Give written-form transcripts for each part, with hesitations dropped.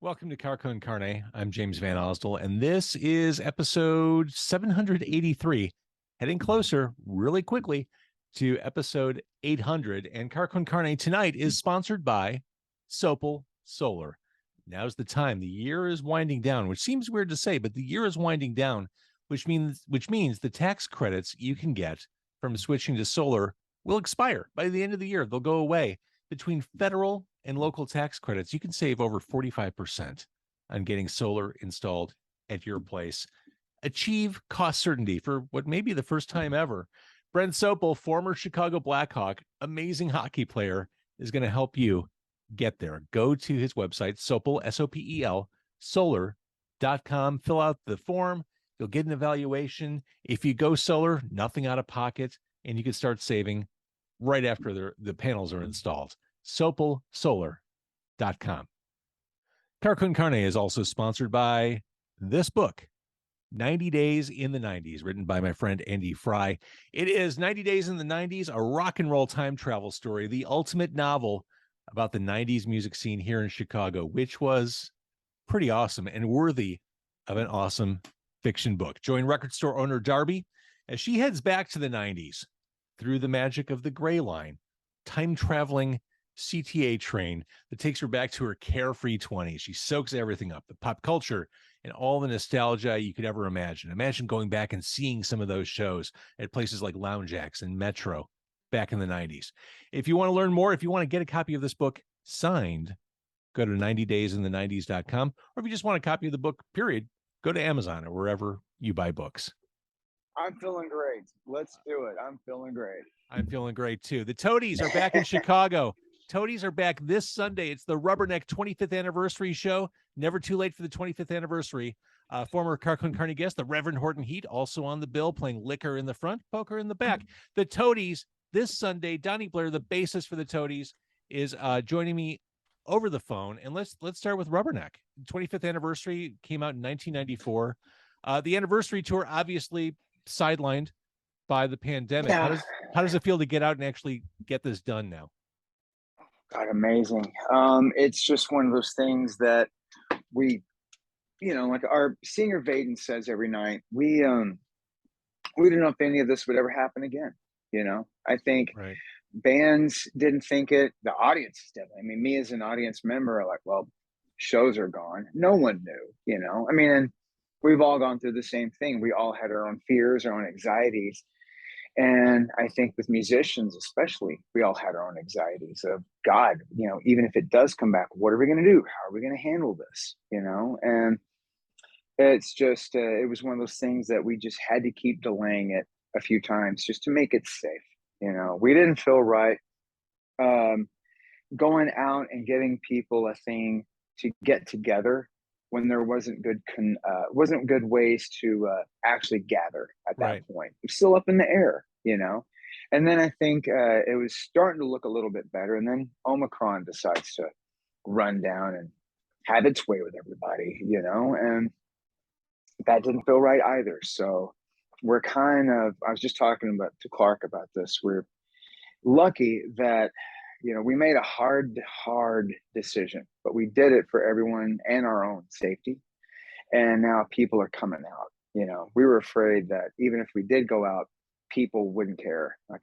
Welcome to Car Con Carne. I'm James Van Osdell, and this is episode 783, heading closer really quickly to episode 800. And Car Con Carne tonight is sponsored by Sopal Solar. Now's the time. The year is winding down, which seems weird to say, but the year is winding down, which means the tax credits you can get from switching to solar will expire by the end of the year. They'll go away. Between federal and local tax credits, you can save over 45% on getting solar installed at your place. Achieve cost certainty for what may be the first time ever. Brent Sopel, former Chicago Blackhawk, amazing hockey player, is going to help you get there. Go to his website, Sopel, S-O-P-E-L, solar.com. Fill out the form. You'll get an evaluation. If you go solar, nothing out of pocket, and you can start saving right after the panels are installed. SopelSolar.com. Car Con Carne is also sponsored by this book, 90 Days in the 90s, written by my friend Andy Fry. It is 90 Days in the 90s, a rock and roll time travel story, the ultimate novel about the 90s music scene here in Chicago, which was pretty awesome and worthy of an awesome fiction book. Join record store owner Darby as she heads back to the 90s through the magic of the Gray Line, time-traveling CTA train that takes her back to her carefree 20s. She soaks everything up, the pop culture and all the nostalgia you could ever imagine. Imagine going back and seeing some of those shows at places like Lounge Acts and Metro back in the 90s. If you want to learn more, if you want to get a copy of this book signed, go to 90daysinthe90s.com. Or if you just want a copy of the book, period, go to Amazon or wherever you buy books. I'm feeling great. Let's do it. I'm feeling great. I'm feeling great, too. The Toadies are back in Chicago. Toadies are back this Sunday. It's the Rubberneck 25th anniversary show. Never too late for the 25th anniversary. Former Car Con Carne guest, the Reverend Horton Heat, also on the bill, playing liquor in the front, poker in the back. The Toadies this Sunday. Doni Blair, the bassist for the Toadies, is joining me over the phone. And let's start with Rubberneck. 25th anniversary came out in 1994. The anniversary tour, obviously sidelined by the pandemic. Yeah. How does it feel to get out and actually get this done now? God, amazing. It's just one of those things that we, like our singer Vaden says every night, we don't know if any of this would ever happen again. I think Right. bands didn't think it. The audience did. I mean, me as an audience member, like, well, shows are gone. No one knew, and we've all gone through the same thing. We all had our own fears, our own anxieties. And I think with musicians, especially, we all had our own anxieties of God, even if it does come back, what are we going to do? How are we going to handle this? And it's just, it was one of those things that we just had to keep delaying it a few times just to make it safe. We didn't feel right going out and giving people a thing to get together when there wasn't good ways to actually gather at that Right. point. It's still up in the air, And then I think it was starting to look a little bit better. And then Omicron decides to run down and have its way with everybody, and that didn't feel right either. So we're I was just talking to Clark about this. We're lucky that we made a hard decision, but we did it for everyone and our own safety. And now people are coming out. We were afraid that even if we did go out, people wouldn't care. Like,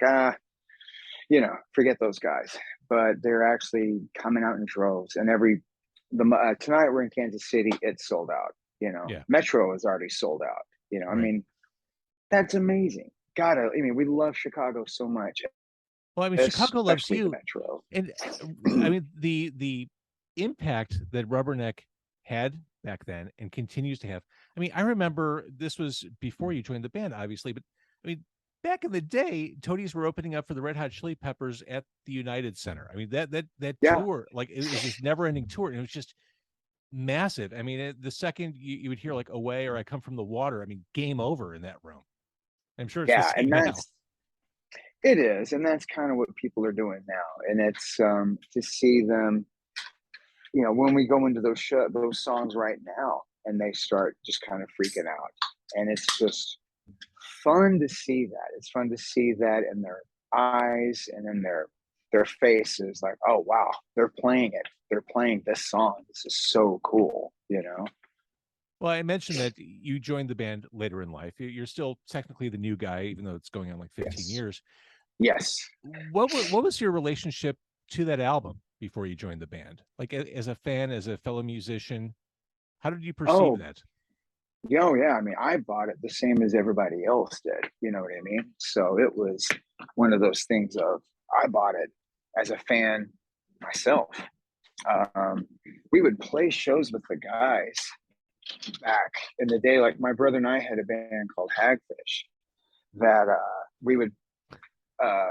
forget those guys. But they're actually coming out in droves. And tonight we're in Kansas City. It's sold out. Yeah. Metro is already sold out. Right. I mean, that's amazing. God, we love Chicago so much. Well, I mean, Chicago loves you. Metro. And I mean, the impact that Rubberneck had back then and continues to have. I mean, I remember this was before you joined the band, obviously, but I mean, back in the day, Toadies were opening up for the Red Hot Chili Peppers at the United Center. I mean, that tour, like, it was this never-ending tour, and it was just massive. I mean, the second you would hear like "Away" or "I Come from the Water," I mean, game over in that room. I'm sure it's the same now. It is, and that's kind of what people are doing now. And it's to see them, when we go into those songs right now, and they start just kind of freaking out, and it's just fun to see that. It's fun to see that in their eyes and in their their face is like, oh wow, they're playing it. They're playing this song. This is so cool, you know? Well, I mentioned that you joined the band later in life. You're still technically the new guy, even though it's going on like 15 Yes. years. Yes. What was your relationship to that album before you joined the band? Like as a fan, as a fellow musician, how did you perceive Oh, that? yeah. I mean, I bought it the same as everybody else did. You know what I mean? So it was one of those things of I bought it as a fan myself. We would play shows with the guys back in the day. Like my brother and I had a band called Hagfish that we would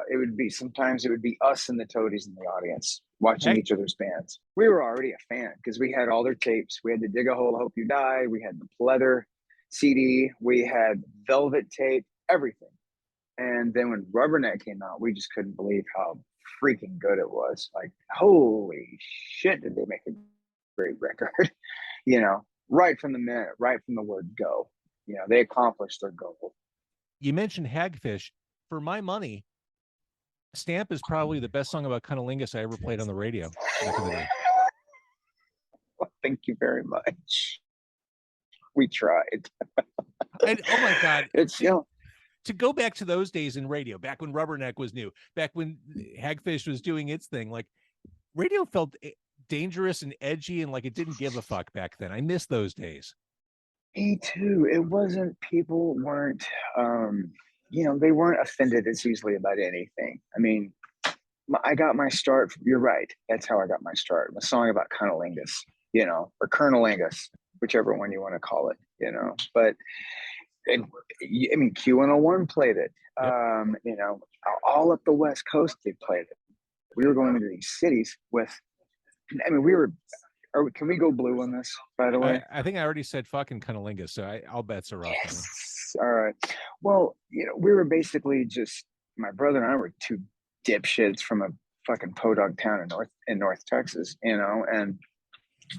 it would be sometimes it would be us and the Toadies in the audience watching Heck, each other's bands. We were already a fan because we had all their tapes. We had the Dig a Hole, Hope You Die. We had the Pleather CD. We had Velvet tape, everything. And then when Rubberneck came out, we just couldn't believe how freaking good it was. Like, holy shit, did they make a great record? You know, right from the minute, right from the word go. You know, they accomplished their goal. you mentioned Hagfish. For my money, Stamp is probably the best song about cunnilingus I ever played on the radio back in the day. Well, thank you very much. We tried. And oh my God, It's, you know, to go back to those days in radio, back when Rubberneck was new, back when Hagfish was doing its thing, like radio felt dangerous and edgy and like it didn't give a fuck back then. I miss those days. me too. It wasn't, people weren't, you know, they weren't offended as easily about anything. I mean, I got my start. You're right. That's how I got my start. A song about cunnilingus, you know, or Colonel-lingus, whichever one you want to call it, you know. But it, I mean, Q101 played it. Yep. You know, all up the West Coast they played it. We were going into these cities with. I mean, we were. Can we go blue on this? By the way, I think I already said fucking cunnilingus, so all bets are off. yes. All right. Well, you know, we were basically just my brother and I were two dipshits from a fucking podunk town in North Texas, you know, and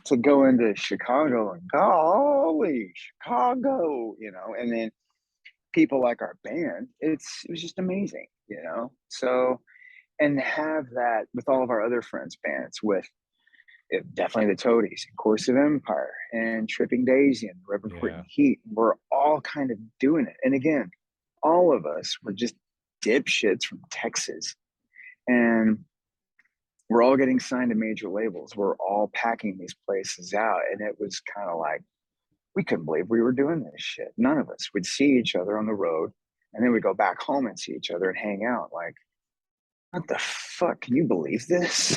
to go into Chicago and golly, Chicago, you know, and then people like our band, it was just amazing, you know. So and have that with all of our other friends' bands with definitely the Toadies, Course of Empire, and Tripping Daisy, and Reverend Yeah. Heat. We're all kind of doing it. And again, all of us were just dipshits from Texas. And we're all getting signed to major labels. We're all packing these places out. And it was kind of like, we couldn't believe we were doing this shit. None of us would see each other on the road. And then we'd go back home and see each other and hang out. Like, what the fuck? Can you believe this?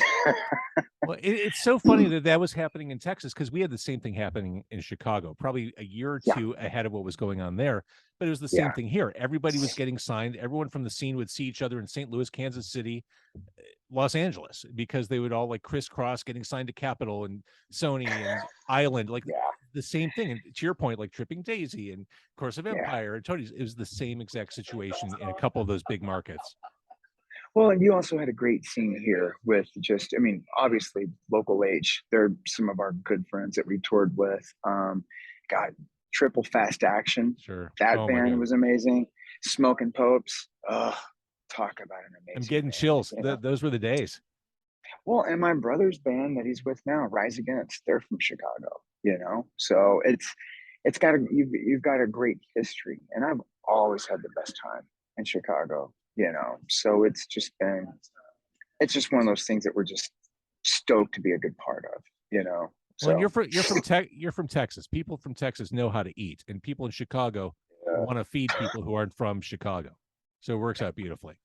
Well, it's so funny that that was happening in Texas because we had the same thing happening in Chicago, probably a year or Yeah. two ahead of what was going on there. But it was the same Yeah. thing here. Everybody was getting signed. Everyone from the scene would see each other in St. Louis, Kansas City, Los Angeles, because they would all like crisscross getting signed to Capitol and Sony and Island, like Yeah. the same thing. And to your point, like Tripping Daisy and Course of Yeah. Empire and Toadies, it was the same exact situation in a couple of those big markets. Well, and you also had a great scene here with just, I mean, obviously local H. They're some of our good friends that we toured with. God, Triple Fast Action. Sure. That Oh my band God. was amazing. Smoking Popes. Ugh, talk about an amazing. I'm getting band, chills. you know? Those were the days. Well, and my brother's band that he's with now, Rise Against, they're from Chicago, you know? So it's got you've got a great history. And I've always had the best time in Chicago, you know. So it's just one of those things that we're just stoked to be a good part of, you know. Well, and So you're from Texas. People from Texas know how to eat, and people in Chicago want to feed people who aren't from Chicago. So it works out beautifully.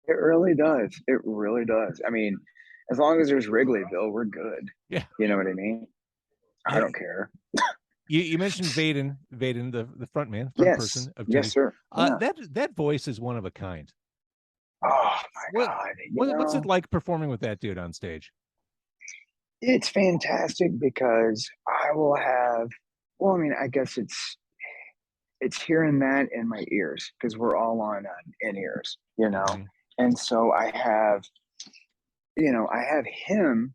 it really does. It really does. I mean, as long as there's Wrigleyville, we're good. Yeah. You know what I mean? I don't care. You mentioned Vaden, the front Yes. person of Yes, Toadies. sir. Yeah. That voice is one of a kind. Oh my God. What's it like performing with that dude on stage? It's fantastic because I will have, well, I mean, I guess it's hearing that in my ears because we're all on in ears, you know. Mhm. And so I have him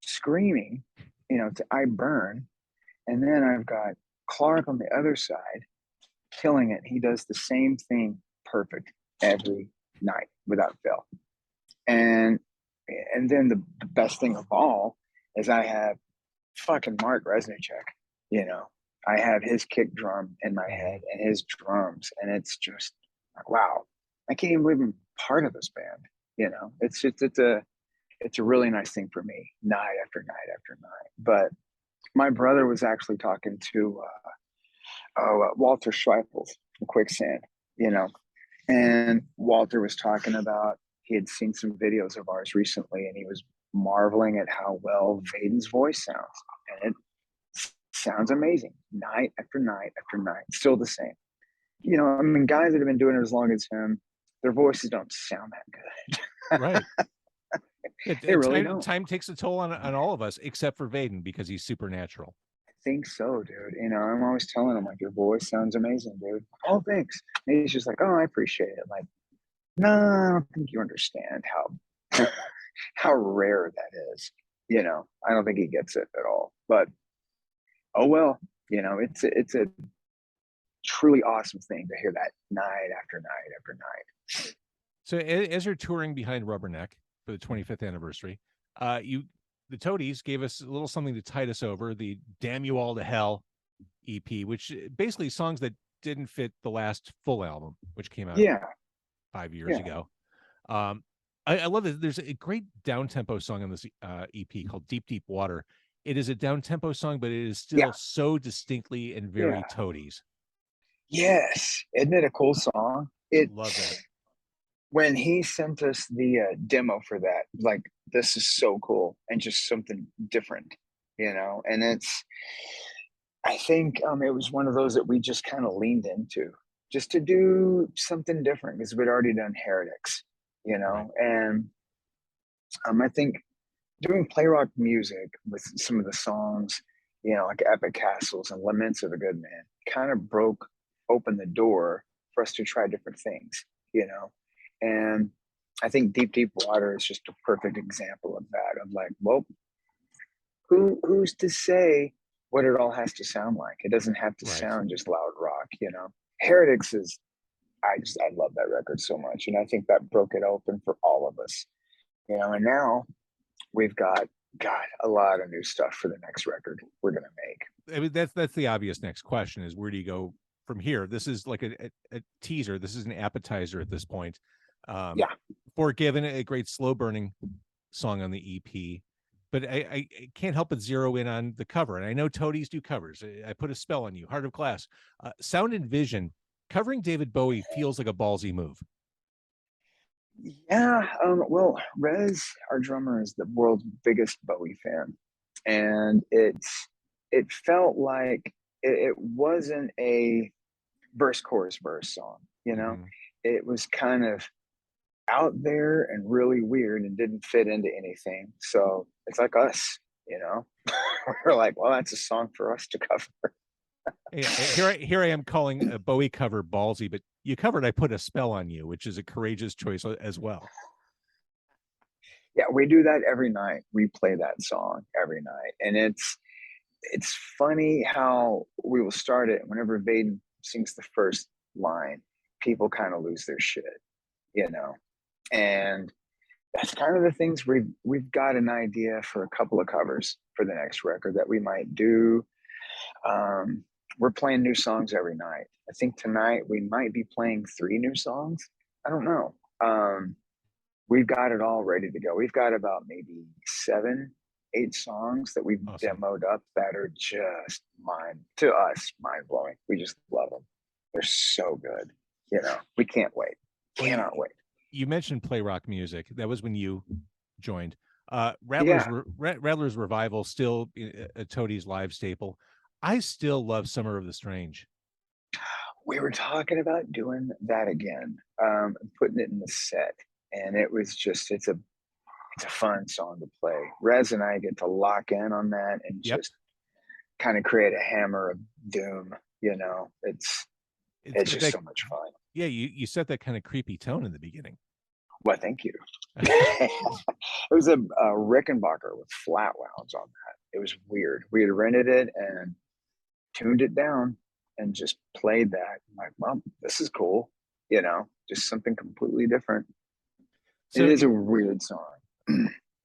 screaming, you know, to I burn. And then I've got Clark on the other side killing it. He does the same thing perfect every night without fail. And then the best thing of all is I have fucking Mark Resnicek, you know. I have his kick drum in my head and his drums, and it's just like, wow, I can't even believe I'm part of this band. You know, it's a really nice thing for me, night after night after night. But my brother was actually talking to Walter Schweifels from Quicksand, you know, and Walter was talking about he had seen some videos of ours recently, and he was marveling at how well Vaden's voice sounds, and it sounds amazing, night after night after night, still the same. You know, I mean, guys that have been doing it as long as him, their voices don't sound that good. Right. They really don't. Time takes a toll on all of us, except for Vaden, because he's supernatural. I think so, dude. You know, I'm always telling him like, your voice sounds amazing, dude. Oh, thanks. And he's just like, oh, I appreciate it. Like, no, I don't think you understand how how rare that is. You know, I don't think he gets it at all. But oh well, you know, it's a truly awesome thing to hear that night after night after night. So as you're touring behind Rubberneck for the 25th anniversary, the Toadies gave us a little something to tide us over, the Damn You All to Hell EP, which basically songs that didn't fit the last full album, which came out 5 years ago. I love it. There's a great down-tempo song on this EP called Deep Deep Water. It is a down-tempo song, but it is still so distinctly and very Toadies. Yes. Isn't it a cool song? Love that. When he sent us the demo for that, like, this is so cool and just something different, you know. And I think it was one of those that we just kind of leaned into just to do something different because we'd already done Heretics, you know. Right. And I think doing play rock music with some of the songs, you know, like Epic Castles and Laments of a Good Man, kind of broke open the door for us to try different things, you know. And I think Deep Deep Water is just a perfect example of that, of like, well, who's to say what it all has to sound like? It doesn't have to sound just loud rock, you know. Heretics is, I love that record so much, and I think that broke it open for all of us, you know. And now we've got a lot of new stuff for the next record we're gonna make. I mean, that's the obvious next question is, where do you go from here? This is like a teaser. This is an appetizer at this point. Forgiven, a great slow burning song on the EP, but I can't help but zero in on the cover. And I know Toadies do covers. I Put a Spell on You, Heart of Glass, Sound and Vision. Covering David Bowie feels like a ballsy move. Yeah, well, Rez, our drummer, is the world's biggest Bowie fan, and it felt like it wasn't a verse chorus verse song, you know. It was kind of out there and really weird and didn't fit into anything. So it's like us, you know. We're like, well, that's a song for us to cover. Here I am calling a Bowie cover ballsy, but you covered I Put a Spell on You, which is a courageous choice as well. Yeah, we do that every night. We play that song every night. And it's funny how we will start it whenever Vaden sings the first line, people kind of lose their shit, you know. And that's kind of the things we've got an idea for a couple of covers for the next record that we might do. We're playing new songs every night. I think tonight we might be playing 3 new songs. I don't know. We've got it all ready to go. We've got about maybe 7, 8 songs that we've demoed up that are just mind blowing. We just love them. They're so good. You know, we can't wait. Cannot wait. You mentioned play rock music. That was when you joined. Rattler's Revival, still a Toadies live staple. I still love Summer of the Strange. We were talking about doing that again, putting it in the set, and it was just it's a fun song to play. Rez and I get to lock in on that and just kind of create a hammer of doom. You know, it's just so much fun. Yeah, you set that kind of creepy tone in the beginning. Well, thank you. It was a Rickenbacker with flat wounds on that. It was weird. We had rented it and tuned it down and just played that. I'm like, well, this is cool. You know, just something completely different. it is a weird song.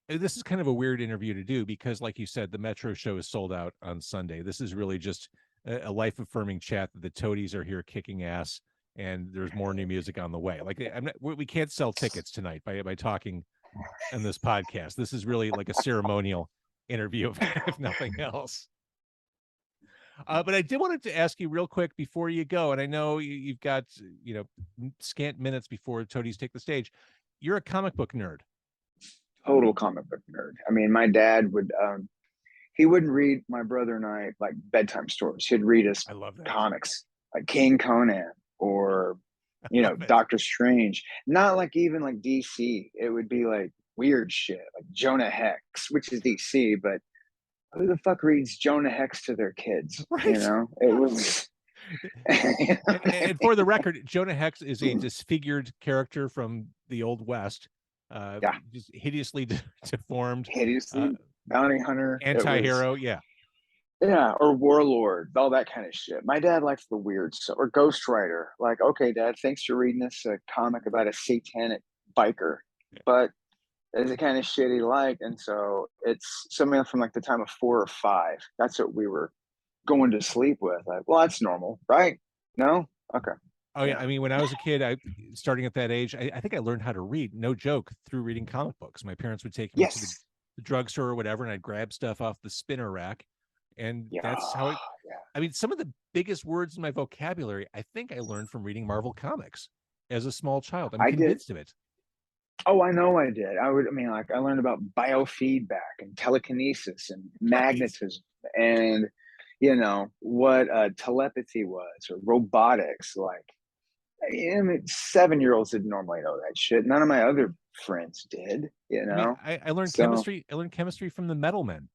This is kind of a weird interview to do because, like you said, the Metro show is sold out on Sunday. This is really just a life-affirming chat that the Toadies are here kicking ass, and there's more new music on the way. Like, we can't sell tickets tonight by talking in this podcast. This is really like a ceremonial interview, if nothing else. But I did want to ask you real quick before you go, and I know you've got scant minutes before Toadies take the stage. You're a comic book nerd. Total comic book nerd. I mean, my dad would he wouldn't read my brother and I like bedtime stories. He'd read us comics like King Conan or Doctor Strange. Not like even like DC. It would be like weird shit like Jonah Hex, which is DC, but who the fuck reads Jonah Hex to their kids? Right. It was. And for the record, Jonah Hex is a disfigured character from the Old West. Just hideously deformed, bounty hunter, anti-hero. Or warlord, all that kind of shit. My dad likes the weird stuff, or Ghost Rider. Like, okay, Dad, thanks for reading this comic about a satanic biker, but it's the kind of shit he liked, and so it's something from like the time of 4 or 5. That's what we were going to sleep with. Like, well, that's normal, right? No, okay. Oh yeah, I mean, when I was a kid, starting at that age, I think I learned how to read, no joke, through reading comic books. My parents would take me to the drugstore or whatever, and I'd grab stuff off the spinner rack, and that's how I mean, some of the biggest words in my vocabulary, I think I learned from reading Marvel comics as a small child. I'm convinced of it. Oh, I know I did. I learned about biofeedback and telekinesis and magnetism and what telepathy was or robotics. Like, I mean, 7-year-olds didn't normally know that shit. None of my other friends did. I learned chemistry. I learned chemistry from the Metal Men.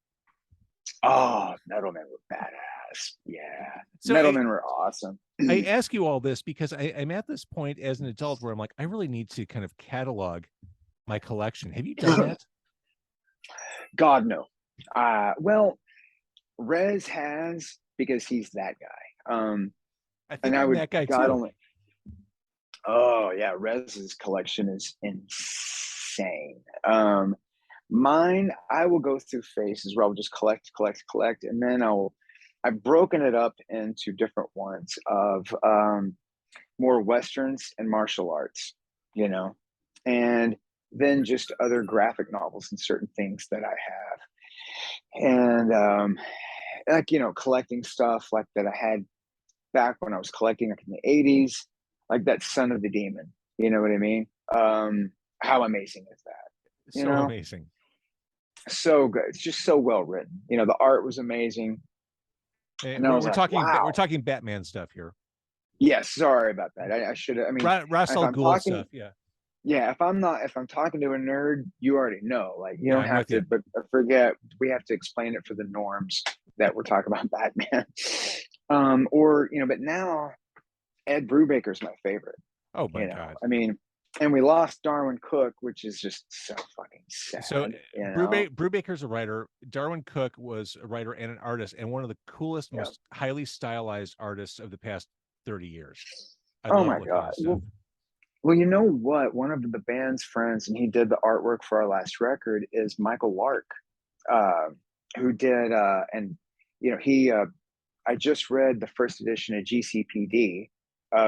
Oh, Metal Men were badass. Yeah, so Metal Men were awesome. I ask you all this because I'm at this point as an adult where I'm like, I really need to kind of catalog my collection. Have you done that? God, no. Well, Rez has, because he's that guy. I think I'm that guy too. Oh yeah, Rez's collection is insane. Mine, I will go through phases where I'll just collect, and then I've broken it up into different ones of more Westerns and martial arts, and then just other graphic novels and certain things that I have. And like, collecting stuff like that I had back when I was collecting like in the 80s, like that Son of the Demon. You know what I mean? How amazing is that? So amazing. So good. It's just so well written. The art was amazing. And we're talking Batman stuff here. Yes, sorry about that. I should have. I mean, Ra's al Ghul stuff. Yeah. Yeah, if I'm talking to a nerd, you already know. Like, you don't have to. But forget, we have to explain it for the norms that we're talking about Batman. But now Ed Brubaker's my favorite. Oh my God. I mean, and we lost Darwin Cook, which is just so fucking sad. So Brubaker's a writer. Darwin Cook was a writer and an artist, and one of the coolest, most highly stylized artists of the past 30 years. Oh my God. Well, you know what? One of the band's friends, and he did the artwork for our last record, is Michael Lark, who did, I just read the first edition of GCPD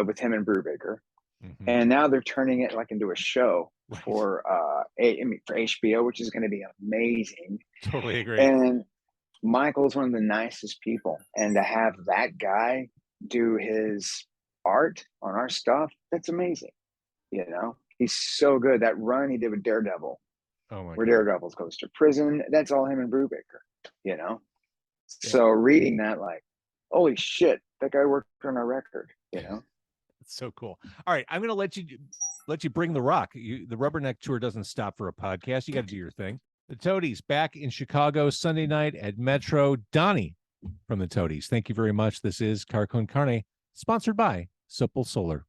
with him and Brubaker. Mm-hmm. And now they're turning it like into a show for HBO, which is going to be amazing. Totally agree. And Michael's one of the nicest people, and to have that guy do his art on our stuff, that's amazing. He's so good. That run he did with Daredevil, where Daredevil goes to prison, that's all him and Brubaker. So reading that, like, holy shit, that guy worked on our record. It's so cool. All right, I'm going to let you bring the rock. The Rubberneck tour doesn't stop for a podcast. You got to do your thing. The Toadies back in Chicago Sunday night at Metro. Doni from the Toadies, thank you very much. This is Car Con Carne, sponsored by Simple Solar.